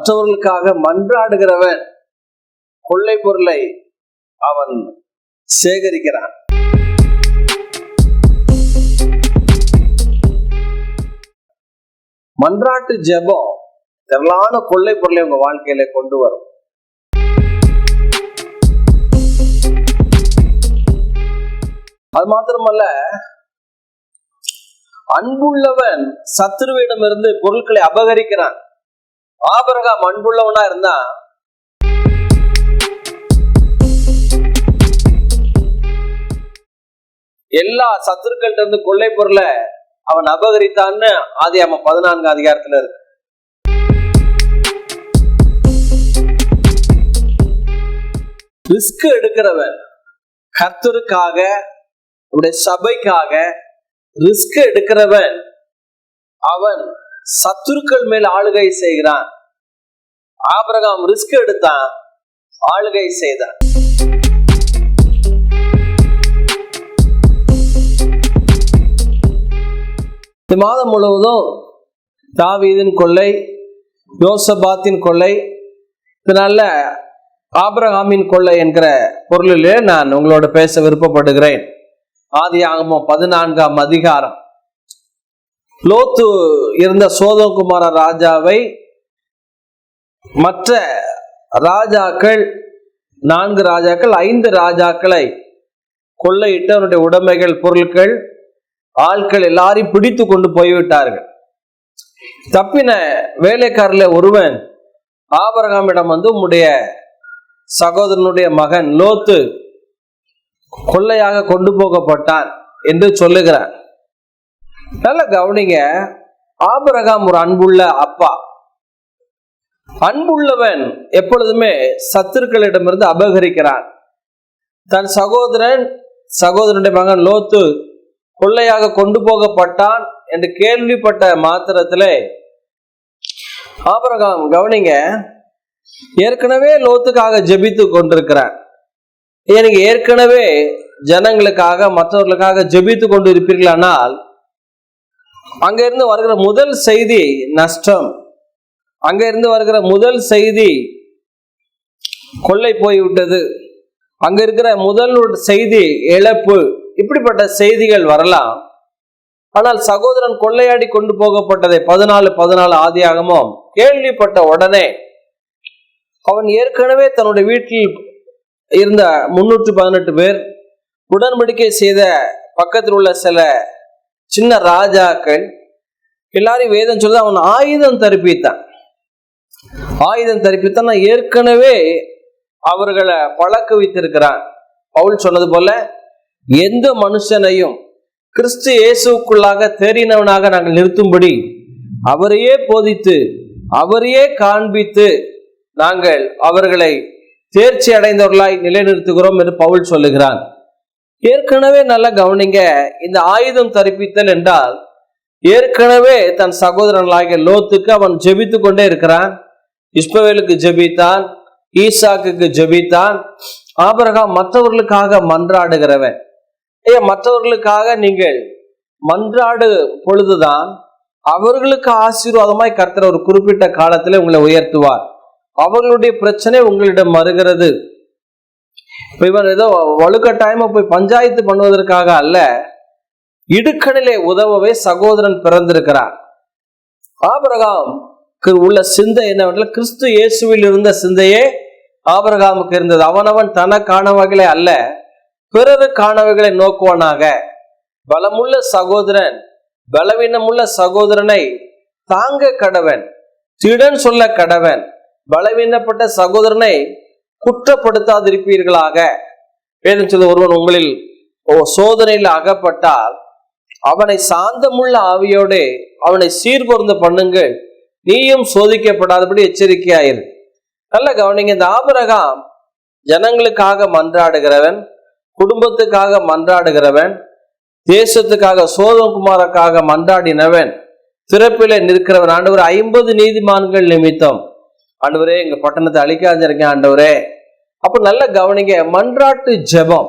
மற்றவர்களுக்காக மன்றாடுகிறவன் கொள்ளை பொருளை அவன் சேகரிக்கிறான். மன்றாட்டு ஜெபம் திரளான கொள்ளை பொருளை உங்க வாழ்க்கையில கொண்டு வரும். அது மாத்திரமல்ல, அன்புள்ளவன் சத்துருவிடமிருந்து பொருட்களை அபகரிக்கிறான். ஆபிரகாம் அன்புள்ளவனா இருந்தா எல்லா சத்துருக்கள்ட்ட இருந்து கொள்ளை பொருளை அவன் அபகரித்தான்னு ஆதியாகமம் 14 அதிகாரத்துல இருக்கு. ரிஸ்க் எடுக்கிறவன் கர்த்தருக்காக, சபைக்காக ரிஸ்க் எடுக்கிறவன் அவன் சத்துருக்கள் மேல் ஆளுகை செய்கிறான். ஆபிரகாம் ரிஸ்க் எடுத்தான், ஆளுகை செய்தான். இந்த மாதம் முழுவதும் தாவீதின் கொள்ளை, யோசபாத்தின் கொள்ளை, இதனால ஆபிரகாமின் கொள்ளை என்கிற பொருளிலே நான் உங்களோட பேச விருப்பப்படுகிறேன். ஆதியாகமம் 14ஆம் அதிகாரம். லோத்து இருந்த சோதோம் குமார ராஜாவை மற்ற ராஜாக்கள் 4 ராஜாக்கள் 5 ராஜாக்களை கொள்ளையிட்டு அவனுடைய உடைமைகள், பொருட்கள், ஆட்கள் எல்லாரையும் பிடித்து கொண்டு போய்விட்டார்கள். தப்பின வேலைக்காரில் ஒருவன் ஆபிரகாமிடம் வந்து, உம்முடைய சகோதரனுடைய மகன் லோத்து கொள்ளையாக கொண்டு போகப்பட்டான் என்று சொல்லுகிறான். நல்ல கவனிங்க, ஆபிரகாம் ஒரு அன்புள்ள அப்பா. அன்புள்ளவன் எப்பொழுதுமே சத்துருக்களிடமிருந்து அபகரிக்கிறான். தன் சகோதரனுடைய மகன் லோத்து கொள்ளையாக கொண்டு போகப்பட்டான் என்று கேள்விப்பட்ட மாத்திரத்திலே ஆபிரகாம், கவனிங்க, ஏற்கனவே லோத்துக்காக ஜெபித்து கொண்டிருக்கிறான். நீங்க ஏற்கனவே ஜனங்களுக்காக, மற்றவர்களுக்காக ஜெபித்து கொண்டு இருப்பீர்களானால் அங்க இருந்து வருகிற முதல் செய்தி நஷ்டம். அங்க இருந்து வருகிற முதல் செய்தி கொள்ளை போய்விட்டது. அங்க இருக்கிற முதல் செய்தி இழப்பு. இப்படிப்பட்ட செய்திகள் வரலாம். ஆனால் சகோதரன் கொள்ளையாடி கொண்டு போகப்பட்டதை 14 ஆதியாகமம் கேள்விப்பட்ட உடனே அவன் ஏற்கனவே தன்னுடைய வீட்டில் இருந்த 318 பேர், உடன்படிக்கை செய்த பக்கத்தில் உள்ள சில சின்ன ராஜாக்கள் எல்லாரையும் வேதம் சொல்ல அவன் ஆயுதம் தரிப்பித்தான். ஏற்கனவே அவர்களை பழக்க வைத்திருக்கிறான். பவுல் சொன்னது போல, எந்த மனுஷனையும் கிறிஸ்து இயேசுக்குள்ளாக தேறினவனாக நாங்கள் நிறுத்தும்படி அவரையே போதித்து, அவரையே காண்பித்து நாங்கள் அவர்களை தேர்ச்சி அடைந்தவர்களாய் நிலைநிறுத்துகிறோம் என்று பவுல் சொல்லுகிறான். ஏற்கனவே நல்லா கவனிங்க, இந்த ஆயுதம் தரிப்பித்தல் என்றால் ஏற்கனவே தன் சகோதரர்களாகிய லோத்துக்கு அவன் ஜெபித்து கொண்டே இருக்கிறான். இஸ்மவேலுக்கு ஜெபித்தான், ஈசாக்குக்கு ஜெபித்தான். ஆபிரகாம் மற்றவர்களுக்காக மன்றாடுகிறவன். மற்றவர்களுக்காக நீங்கள் மன்றாடு பொழுதுதான் அவர்களுக்கு ஆசீர்வாதமாய் கர்த்தர் ஒரு குறிப்பிட்ட காலத்தில் உங்களை உயர்த்துவார். அவர்களுடைய பிரச்சனை உங்களிடம் வருகிறது. இவன் ஏதோ வலுக்கட்டாயமா போய் பஞ்சாயத்து பண்ணுவதற்காக அல்ல, இடுக்கணிலே உதவவே சகோதரன் பிறந்திருக்கிறார். ஆபிரகாமுக்கு உள்ள சிந்தை என்னவென்றால், கிறிஸ்து இயேசுவில் இருந்த சிந்தையே ஆபிரகாமுக்கு இருந்தது. அவனவன் தனக்கானவைகளை அல்ல, பிறருக்கானவைகளை நோக்குவானாக. பலமுள்ள சகோதரன் பலவீனமுள்ள சகோதரனை தாங்க கடவன், திடன் சொல்ல கடவன். பலவீனப்பட்ட சகோதரனை குற்றப்படுத்தாதிருப்பீர்களாக. வேதம் சொல்ல, ஒருவன் உங்களில் சோதனையில் அகப்பட்டால் அவனை சாந்தமுள்ள ஆவியோடு அவனை சீர்பொருந்த பண்ணுங்கள், நீயும் சோதிக்கப்படாதபடி எச்சரிக்கையாயிரு. நல்ல கவனிங்க, இந்த ஆபிரகாம் ஜனங்களுக்காக மன்றாடுகிறவன், குடும்பத்துக்காக மன்றாடுகிறவன், தேசத்துக்காக சோதோம் குமாரக்காக மன்றாடினவன், திறப்பிலே நிற்கிறவன். ஆண்டவர் 50 நீதிமான்கள் நிமித்தம் ஆண்டவரே எங்க பட்டணத்தை அழிக்காதிருக்கேன் ஆண்டவரே. அப்ப நல்ல கவனிங்க, மன்றாட்டு ஜெபம்.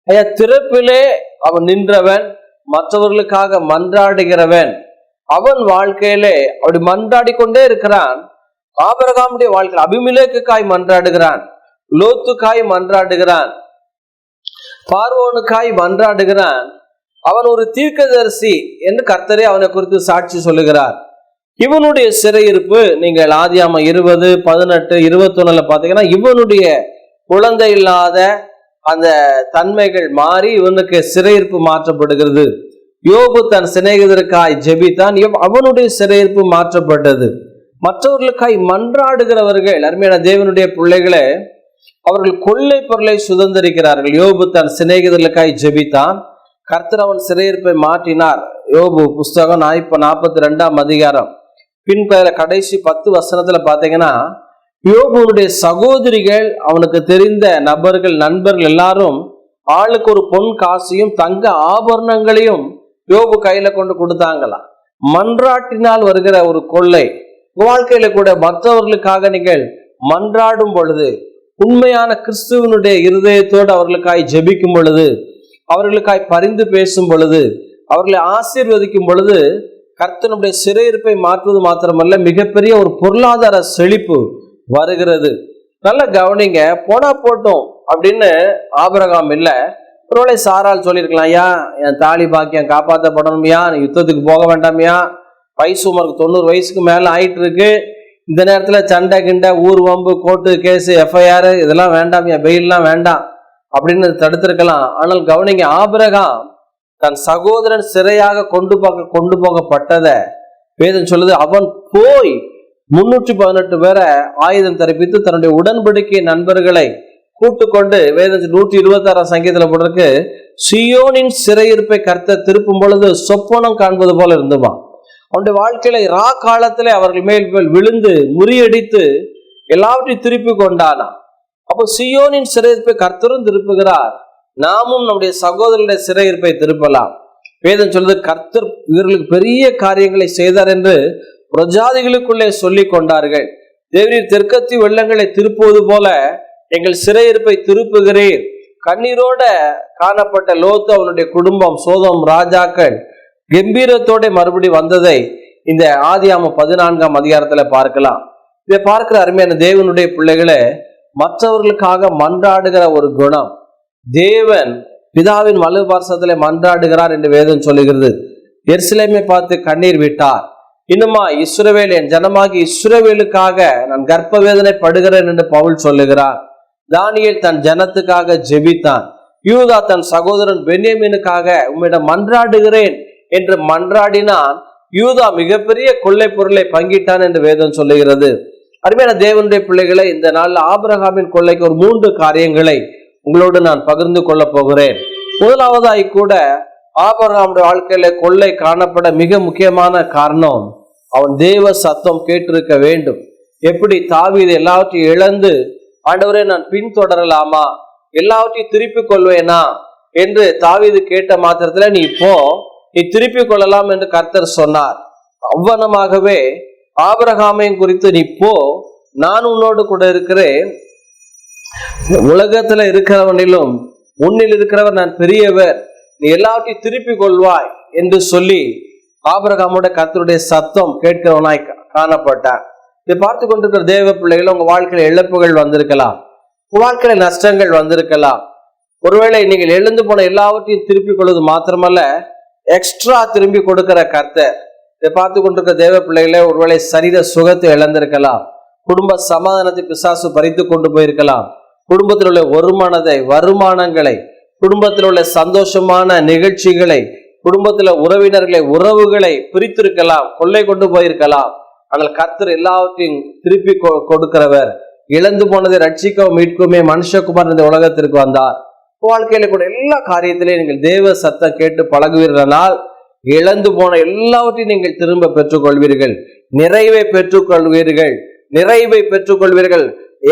ஐயா, திறப்பிலே அவன் நின்றவன், மற்றவர்களுக்காக மன்றாடுகிறவன். அவன் வாழ்க்கையிலே அப்படி மன்றாடி கொண்டே இருக்கிறான். ஆபிரகாமுடைய வாழ்க்கையில் அபிமெலேக்குக்காய் மன்றாடுகிறான், லோத்துக்காய் மன்றாடுகிறான், பார்வோனுக்காய் மன்றாடுகிறான். அவன் ஒரு தீர்க்கதரிசி என்று கர்த்தரே அவனை குறித்து சாட்சி சொல்லுகிறார். இவனுடைய சிறையிருப்பு நீங்கள் ஆதியாகமம் 20, 18, 21 பாத்தீங்கன்னா இவனுடைய குழந்தை இல்லாத அந்த தன்மைகள் மாறி இவனுக்கு சிறையிருப்பு மாற்றப்படுகிறது. யோபு தன் சிநேகிதருக்காய் ஜெபித்தான், அவனுடைய சிறையிருப்பு மாற்றப்பட்டது. மற்றவர்களுக்காய் மன்றாடுகிறவர்கள், அருமையான தேவனுடைய பிள்ளைகளே, அவர்கள் கொள்ளை பொருளை சுதந்திரிக்கிறார்கள். யோபு தன் சிநேகிதர்களுக்காய் ஜெபித்தான், கர்த்தர் அவன் சிறையிருப்பை மாற்றினார். யோபு புஸ்தகம் 42ஆம் அதிகாரம் கடைசி 10 வசனத்துல பாத்தீங்கன்னா, யோபுடைய சகோதரிகள், அவனுக்கு தெரிந்த நபர்கள், நண்பர்கள் எல்லாரும் ஆளுக்கு ஒரு பொன் காசையும் தங்க ஆபரணங்களையும் யோபு கையில கொண்டு கொடுத்தாங்களாம். மன்றாட்டினால் வருகிற ஒரு கொள்ளை. வாழ்க்கையில கூட மற்றவர்களுக்காக நீங்கள் மன்றாடும் பொழுது, உண்மையான கிறிஸ்துவனுடைய இருதயத்தோடு அவர்களுக்காய் ஜெபிக்கும் பொழுது, அவர்களுக்காய் பரிந்து பேசும் பொழுது, அவர்களை ஆசீர்வதிக்கும் பொழுது, கர்த்தனுடைய சிறையிருப்பை மாற்றுவது மாத்திரமல்ல, மிகப்பெரிய ஒரு பொருளாதார செழிப்பு வருகிறது. நல்ல கவனிங்க. போனா போட்டோம் அப்படின்னு ஆபிரகாம் இல்ல. ஒருவேளை சாரால் சொல்லியிருக்கலாம், ஐயா என் தாலி பாக்கியம் காப்பாற்றப்படணுமையா, நீ யுத்தத்துக்கு போக வேண்டாமையா, வயசு உமருக்கு 90 வயசுக்கு மேல ஆயிட்டு இருக்கு, இந்த நேரத்துல சண்டை கிண்டை, ஊர் வம்பு, கோர்ட்டு கேஸ், எஃப்ஐஆர் இதெல்லாம் வேண்டாமையா, பெயில்லாம் வேண்டாம் அப்படின்னு தடுத்திருக்கலாம். ஆனால் கவனிங்க, ஆபிரகாம் தன் சகோதரன் சிறையாக கொண்டு போகப்பட்டத வேதம் சொல்லுது, அவன் போய் 318 பேரை ஆயுதம் தரப்பித்து தன்னுடைய உடன்படிக்கை நண்பர்களை கூட்டுக்கொண்டு, வேதத்தில் 126 சங்கீதத்துல போட்டிருக்கு, சியோனின் சிறையிருப்பை கர்த்தர் திருப்பும் பொழுது சொப்பனம் காண்பது போல இருந்துமா. அவனுடைய வாழ்க்கையில காலத்திலே அவர்கள் மேல் விழுந்து முறியடித்து எல்லாவற்றையும் திருப்பி கொண்டானா. அப்போ சியோனின் சிறையிருப்பை கர்த்தரும் திருப்புகிறார், நாமும் நம்முடைய சகோதரனுடைய சிறையிருப்பை திருப்பலாம். வேதம் சொல்றது, கர்த்தர் இவர்களுக்கு பெரிய காரியங்களை செய்தார் என்று பிரஜாதிகளுக்குள்ளே சொல்லி கொண்டார்கள். தேவரீர் தெற்கத்தி வெள்ளங்களை திருப்புவது போல எங்கள் சிறையிருப்பை திருப்புகிறீர். கண்ணீரோட காணப்பட்ட லோத்து, அவனுடைய குடும்பம், சோதோம் ராஜாக்கள் கம்பீரத்தோட மறுபடி வந்ததை இந்த ஆதியாகமம் 14ஆம் அதிகாரத்துல பார்க்கலாம். இதை பார்க்கிற அருமையான தேவனுடைய பிள்ளைகளே, மற்றவர்களுக்காக மன்றாடுகிற ஒரு குணம். தேவன் பிதாவின் வலது பார்சத்திலே மன்றாடுகிறார் என்று வேதம் சொல்லுகிறது. எருசலேமை பார்த்து கண்ணீர் விட்டார். இன்னுமா இஸ்ரவேல், என் ஜனமாகி இஸ்ரவேலுக்காக நான் கர்ப்ப வேதனை படுகிறேன் என்று பவுல் சொல்லுகிறார். தானியேல் தன் ஜனத்துக்காக ஜெபித்தான். யூதா தன் சகோதரன் பென்யமீனுக்காக உம்மிடம் மன்றாடுகிறேன் என்று மன்றாடினான். யூதா மிகப்பெரிய கொள்ளை பொருளை பங்கிட்டான் என்று வேதம் சொல்லுகிறது. அருமையான தேவனுடைய பிள்ளைகளை, இந்த நாளில் ஆபிரகாமின் கொள்ளைக்கு ஒரு 3 காரியங்களை உங்களோடு நான் பகிர்ந்து கொள்ள போகிறேன். முதலாவதாய் கூட ஆபிரகாமுடைய வாழ்க்கையில கொள்ளை காணப்பட மிக முக்கியமான காரணம், அவன் தேவ சத்தம் கேட்டிருக்க வேண்டும். எப்படி தாவீது எல்லாவற்றையும் இழந்து, ஆண்டவரே நான் பின்தொடரலாமா, எல்லாவற்றையும் திருப்பிக் கொள்வேனா என்று தாவீது கேட்ட மாத்திரத்துல, நீ திருப்பிக் கொள்ளலாம் என்று கர்த்தர் சொன்னார். அவ்வனமாகவே ஆபிரகாமையும் குறித்து, நீ போ, நான் உன்னோடு கூட இருக்கிறேன், உலகத்துல இருக்கிறவனிலும் உன்னில் இருக்கிறவர் நான் பெரியவர், நீ எல்லாவற்றையும் திருப்பிக் கொள்வாய் என்று சொல்லி ஆபிரகாமோட கர்த்தருடைய சத்தம் கேட்கிறவனாய் காணப்பட்டார். இதை பார்த்து கொண்டிருக்கிற தேவ பிள்ளைகள், உங்க வாழ்க்கையில இழப்புகள் வந்திருக்கலாம், உங்க வாழ்க்கையில நஷ்டங்கள் வந்திருக்கலாம். ஒருவேளை நீங்கள் எழுந்து போன எல்லாவற்றையும் திருப்பிக் கொள்வது மாத்திரமல்ல, எக்ஸ்ட்ரா திரும்பி கொடுக்கிற கர்த்தர். இதை பார்த்து கொண்டிருக்கிற தேவ பிள்ளைகளே, ஒருவேளை சரீர சுகத்தை இழந்திருக்கலாம், குடும்ப சமாதானத்தை பிசாசு பறித்து கொண்டு போயிருக்கலாம், குடும்பத்தில் உள்ள வருமானங்களை, குடும்பத்தில் உள்ள சந்தோஷமான நிகழ்ச்சிகளை, குடும்பத்தில் உறவுகளை பிரித்திருக்கலாம், கொள்ளை கொண்டு போயிருக்கலாம். ஆனால் கர்த்தர் எல்லாவற்றையும் திருப்பி கொடுக்கிறவர். இழந்து போனதை ரட்சிக்கவும் மீட்குமே மனுஷகுமார் இந்த உலகத்திற்கு வந்தார். வாழ்க்கையில கூட எல்லா காரியத்திலையும் நீங்கள் தேவ சத்தம் கேட்டு பழகுவீர்களானால், இழந்து போன எல்லாவற்றையும் நீங்கள் திரும்ப பெற்றுக்கொள்வீர்கள், நிறைவை பெற்றுக்கொள்வீர்கள்,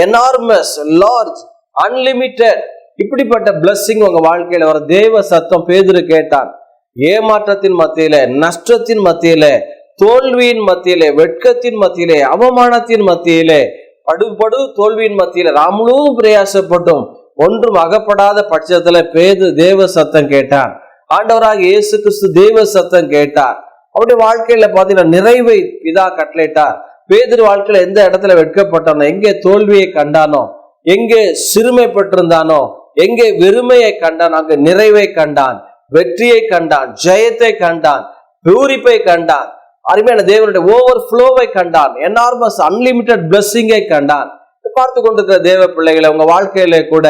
எனார்மஸ், லார்ஜ், அன்லிமிட்டெட். இப்படிப்பட்ட பிளஸிங் உங்க வாழ்க்கையில வர தேவ சத்தம் பேதுரு கேட்டான். ஏமாற்றத்தின் மத்தியில, நஷ்டத்தின் மத்தியில, தோல்வியின் மத்தியிலே, வெட்கத்தின் மத்தியிலே, அவமானத்தின் மத்தியிலே, படு தோல்வியின் மத்தியில நாம் முழுவதும் பிரயாசப்பட்டும் ஒன்றும் அகப்படாத பட்சத்துல பேது தேவ சத்தம் கேட்டான். ஆண்டவராக இயேசு கிறிஸ்து தேவ சத்தம் கேட்டார். அவருடைய வாழ்க்கையில பாத்தீங்கன்னா நிறைவை பிதா கட்டளையிட்டார். பேதுரு வாழ்க்கையில எந்த இடத்துல வெட்கப்பட்டானோ, எங்கே தோல்வியை கண்டானோ, எங்கே சிறுமைப்பட்டிருந்தானோ, எங்கே வெறுமையை கண்டான், அங்கு நிறைவை கண்டான், வெற்றியை கண்டான், ஜெயத்தை கண்டான், பூரிப்பை கண்டான், அருமையான தேவனுடைய ஓவர் ஃப்ளோவை கண்டான், எனார்மஸ் அன்லிமிட்டெட் பிளெஸிங்கை கண்டான். பார்த்து கொண்டிருக்கிற தேவ பிள்ளைகளை, உங்க வாழ்க்கையில கூட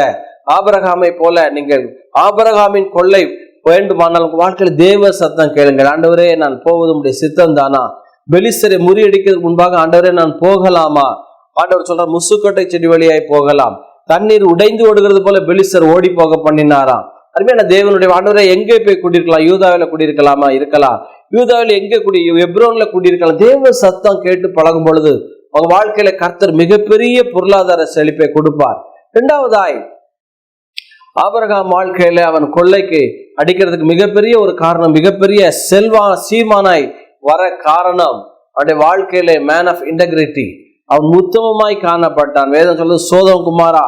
ஆபிரகாமை போல நீங்கள் ஆபிரகாமின் கொள்ளை வேண்டுமானால் உங்க வாழ்க்கையில தேவ சத்தம் கேளுங்கள். ஆண்டவரே, நான் போவது உம்முடைய சித்தம் தானா? பெலிஸ்தரை முறியடிக்கிறதுக்கு முன்பாக ஆண்டவரே நான் போகலாமா? ஆண்டவர் சொல்ற முசுக்கட்டை செடி வழியாய் போகலாம். தண்ணீர் உடைந்து ஓடுகிறது போல பெலிஸ்தர் ஓடி போக பண்ணினாராம். அருமையான தேவனுடைய ஆண்டவரே, எங்கே போய் குடியிருக்கலாம்? யூதாவில குடியிருக்கலாமா? இருக்கலாம். யூதாவில் எங்கே எப்ரோன்ல குடியிருக்கலாம். தேவ சத்தம் கேட்டு பழகும் பொழுது உங்க வாழ்க்கையில கர்த்தர் மிகப்பெரிய பொருளாதார செழிப்பை கொடுப்பார். இரண்டாவதாய், ஆபிரகாம் வாழ்க்கையில அவன் கொள்ளைக்கு அடிக்கிறதுக்கு மிகப்பெரிய ஒரு காரணம், மிகப்பெரிய சீமானாய் வர காரணம், அவனுடைய வாழ்க்கையில மேன் ஆஃப் இன்டெகிரிட்டி, அவன் உத்தமமாய் காணப்பட்டான். வேதம் சொல்றது, சோதம் குமாரா,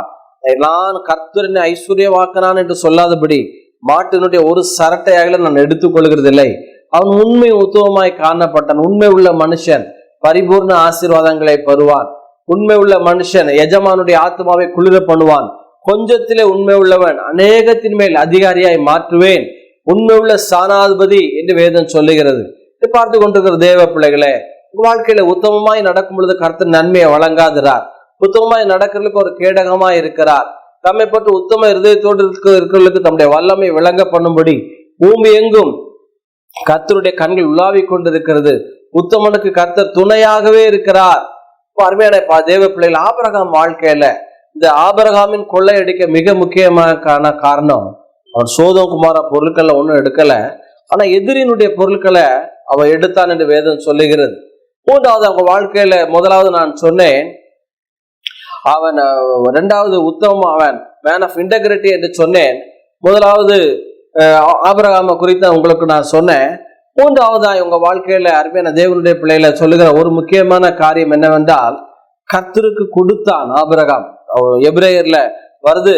நான் கர்த்தரின் ஐஸ்வர்யவாக்கனான் என்று சொல்லாதபடி மாட்டினுடைய ஒரு சரட்டையாக நான் எடுத்துக்கொள்கிறது இல்லை. அவன் உண்மை உத்தமமாய் காணப்பட்டான். உண்மை உள்ள மனுஷன் பரிபூர்ண ஆசீர்வாதங்களை பெறுவான். உண்மை உள்ள மனுஷன் எஜமானுடைய ஆத்மாவை குளிர பண்ணுவான். கொஞ்சத்திலே உண்மை உள்ளவன் அநேகத்தின் மேல் அதிகாரியாய் மாற்றுவேன். உண்மை உள்ள ஸ்தானாதிபதி என்று வேதம் சொல்லுகிறது. பார்த்து கொண்டிருக்கிற தேவ பிள்ளைகளே, வாழ்க்கையில உத்தமமாய் நடக்கும் பொழுது கர்த்தர் நன்மையை வழங்காதிரார். உத்தமமாய் நடக்கிறதுக்கு ஒரு கேடகமாய் இருக்கிறார். தம்மை பற்றி உத்தம இருதயத்தோடு இருக்கிறவர்களுக்கு தம்முடைய வல்லமை விளங்க பண்ணும்படி பூமி எங்கும் கர்த்தருடைய கண்கள் உலாவிக் கொண்டிருக்கிறது. உத்தமனுக்கு கர்த்தர் துணையாகவே இருக்கிறார். அருமையான தேவ பிள்ளைகள், ஆபிரகாம் வாழ்க்கையில இந்த ஆபிரகாமின் கொள்ளையடிக்க மிக முக்கியமான காரணம், அவன் சோதம் குமார பொருட்களை ஒன்றும் எடுக்கல, ஆனா எதிரினுடைய பொருட்களை அவன் எடுத்தான் என்று வேதம் சொல்லுகிறது. மூன்றாவது, அவங்க வாழ்க்கையில முதலாவது நான் சொன்னேன், அவன் இரண்டாவது உத்தமம், அவன் மேன் ஆஃப் இன்டெகிரிட்டி என்று சொன்னேன். முதலாவது ஆபிரகாம குறித்து உங்களுக்கு நான் சொன்னேன். மூன்றாவதா உங்க வாழ்க்கையில அருமையான தேவனுடைய பிள்ளைகளை சொல்லுகிற ஒரு முக்கியமான காரியம் என்னவென்றால், கர்த்தருக்கு கொடுத்தான் ஆபிரகாம். எபிரேயர்ல வருது,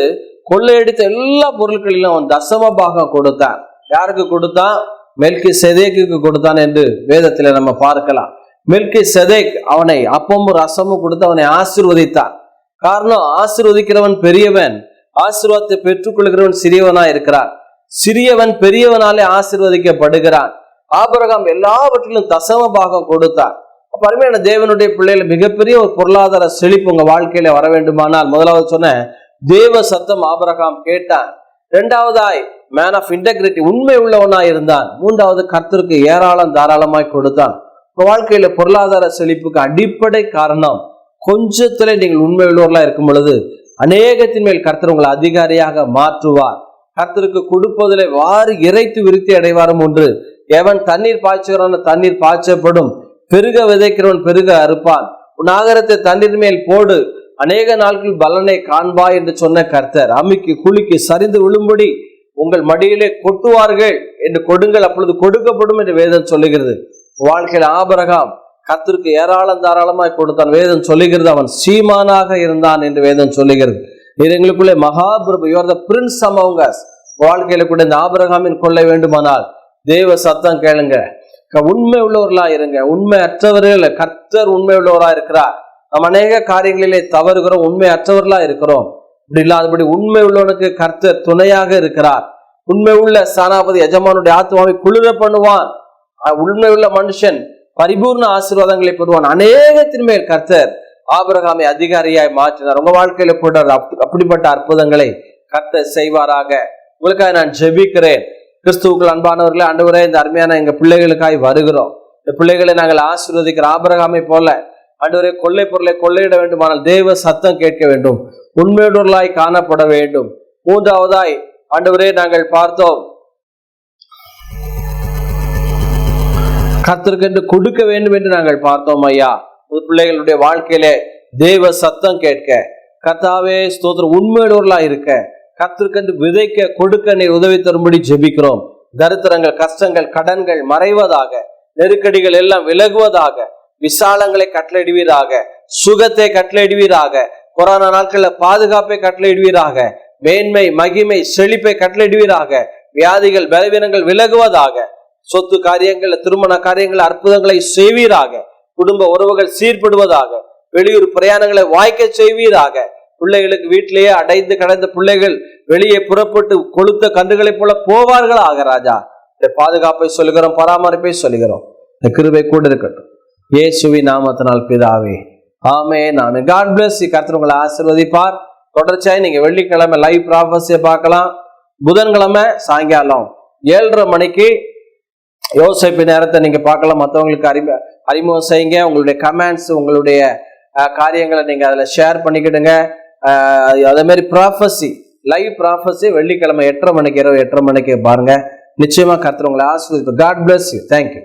கொள்ளையடித்த எல்லா பொருட்களிலும் அவன் தசம பாகம் கொடுத்தான். யாருக்கு கொடுத்தான்? மெல்கிசேதேக்குக்கு கொடுத்தான் என்று வேதத்துல நம்ம பார்க்கலாம். மெல்கிசேதேக் அவனை அப்பமும் ரசமும் கொடுத்து அவனை ஆசீர்வதித்தான். காரணம், ஆசீர்வதிக்கிறவன் பெரியவன், ஆசீர்வாதத்தை பெற்றுக்கொள்கிறவன் சிறியவனா இருக்கிறான். சிறியவன் பெரியவனாலே ஆசீர்வதிக்கப்படுகிறான். ஆபிரகாம் எல்லாவற்றிலும் தசம பாகம் கொடுத்தான். அப்ப அருமையான தேவனுடைய பிள்ளைகளை, மிகப்பெரிய ஒரு பொருளாதார செழிப்பு உங்க வாழ்க்கையில வர வேண்டுமானால் முதலாவது சொன்ன தேவ சத்தம் ஆபிரகாம் கேட்டான். இரண்டாவதாய் மேன் ஆஃப் இன்டெகிரிட்டி, உண்மை உள்ளவனாய் இருந்தான். மூன்றாவது, கர்த்தருக்கு ஏராளம் தாராளமாய் கொடுத்தான். உங்க வாழ்க்கையில பொருளாதார செழிப்புக்கு அடிப்படை காரணம், கொஞ்சத்துல நீங்கள் உண்மை உள்ளவர்களா இருக்கும் பொழுது அநேகத்தின் மேல் கர்த்தர் உங்களை அதிகாரியாக மாற்றுவார். கர்த்தருக்கு கொடுப்பதிலே வாரி இறைத்து விருத்தி அடைவாரும். ஒன்று, எவன் தண்ணீர் பாய்ச்சுகிறான் தண்ணீர் பாய்ச்சப்படும், பெருக விதைக்கிறவன் பெருக அறுப்பான். உன் ஆகாரத்தை தண்ணீர் மேல் போடு, அநேக நாட்கள் பலனை காண்பாய் என்று சொன்ன கர்த்தர், அம்மிக்கு குளிக்கு சரிந்து விழும்படி உங்கள் மடியிலே கொட்டுவார்கள் என்று கொடுங்கள், அப்பொழுது கொடுக்கப்படும் என்று வேதம் சொல்லுகிறது. வாழ்க்கையில் ஆபிரகாம் கர்த்தருக்கு ஏராளம் தாராளமாய் கொடுத்தான். வேதம் சொல்லுகிறது, அவன் சீமானாக இருந்தான் என்று வேதம் சொல்லுகிறது. எங்களுக்குள்ளே Mahaprabhu, you are the Prince among as. வாழ்க்கையில கூட இந்த ஆபிரகாமின் கொள்ள வேண்டுமானால் தேவ சத்தம் கேளுங்க, உண்மை உள்ளவர்களா இருங்க. உண்மை அற்றவர்கள், கர்த்தர் உண்மை உள்ளவரா இருக்கிறார். நாம் அநேக காரியங்களிலே தவறுகிறோம், உண்மை அற்றவர்களா இருக்கிறோம். இப்படி இல்லாதபடி உண்மை உள்ளவனுக்கு கர்த்தர் துணையாக இருக்கிறார். உண்மை உள்ள ஸ்தானாபதி எஜமானுடைய ஆத்மாவை குளிர பண்ணுவான். உண்மை உள்ள மனுஷன் பரிபூர்ண ஆசீர்வாதங்களை பெறுவான். அநேகத்தின் மேல் கர்த்தர் ஆபிரகாமை அதிகாரியாய் மாற்றினார். உங்க வாழ்க்கையில கூட அப்படிப்பட்ட அற்புதங்களை கர்த்தர் செய்வாராக. உங்களுக்காக நான் ஜெபிக்கிறேன். கிறிஸ்துவுக்குள் அன்பானவர்களே, ஆண்டவரே, இந்த அருமையான எங்க பிள்ளைகளுக்காய் வருகிறோம். இந்த பிள்ளைகளை நாங்கள் ஆசீர்வதிக்கிற ஆபிரகாமை போல ஆண்டவரே, கொள்ளை பொருளை கொள்ளையிட வேண்டுமானால் தேவ சத்தம் கேட்க வேண்டும், உண்மையுடர்களாய் காணப்பட வேண்டும். மூன்றாவதாய் ஆண்டவரே, நாங்கள் பார்த்தோம், கர்த்தருக்கு கொடுக்க வேண்டும் என்று நாங்கள் பார்த்தோம். ஐயா, பிள்ளைகளுடைய வாழ்க்கையிலே தேவ சத்தம் கேட்க, கர்த்தாவே ஸ்தோத்திரம், உண்மையுள்ளவர்களாய் இருக்க, கர்த்தருக்கு விதைக்க கொடுக்க நீர் உதவி தரும்படி ஜெபிக்கிறோம். தரித்திரங்கள், கஷ்டங்கள், கடன்கள் மறைவதாக, நெருக்கடிகள் எல்லாம் விலகுவதாக, விசாலங்களை கட்டளையிடுவீராக, சுகத்தை கட்டளையிடுவீராக, கொரோனா நாட்களில் பாதுகாப்பை கட்டளையிடுவீராக, மேன்மை, மகிமை, செழிப்பை கட்டளையிடுவீராக, வியாதிகள், பலவீனங்கள் விலகுவதாக, சொத்து காரியங்கள், திருமண காரியங்கள், அற்புதங்களை செய்வீராக. குடும்ப உறவுகள் சீர்படுவதாக. வெளியூர் பிரயாணங்களை வாய்க்க செய்வீராக. பிள்ளைகளுக்கு வீட்டிலேயே அடைந்து கடந்த பிள்ளைகள் வெளியே புறப்பட்டு கொளுத்த கன்றுகளை போல போவார்களாக. ராஜா, பாதுகாப்பை சொல்லுகிறோம், பராமரிப்பை சொல்லுகிறோம். இந்த கிருபை கூட இருக்கட்டும். இயேசுவின் நாமத்தினால் பிதாவே, ஆமென், ஆமென். God bless you. கர்த்தர் உங்களை ஆசீர்வதிப்பார். தொடர்ச்சியாய் நீங்க வெள்ளிக்கிழமை லைவ் ப்ராபஸியை பார்க்கலாம். புதன்கிழமை சாயங்காலம் 7:30 மணிக்கு யோசிப்பு நேரத்தை நீங்க பார்க்கலாம். மற்றவங்களுக்கு அறிமுகம் செய்யுங்க. உங்களுடைய கமெண்ட்ஸ், உங்களுடைய காரியங்களை நீங்க அதுல ஷேர் பண்ணிக்கிடுங்க. அதே மாதிரி ப்ராஃபஸி, லைவ் ப்ராஃபஸி வெள்ளிக்கிழமை 8:30 மணிக்கு, இரவு 8:30 மணிக்கு பாருங்க. நிச்சயமா கர்த்தர் உங்களை ஆசீர்வதிப்பார். God bless you. தேங்க்யூ.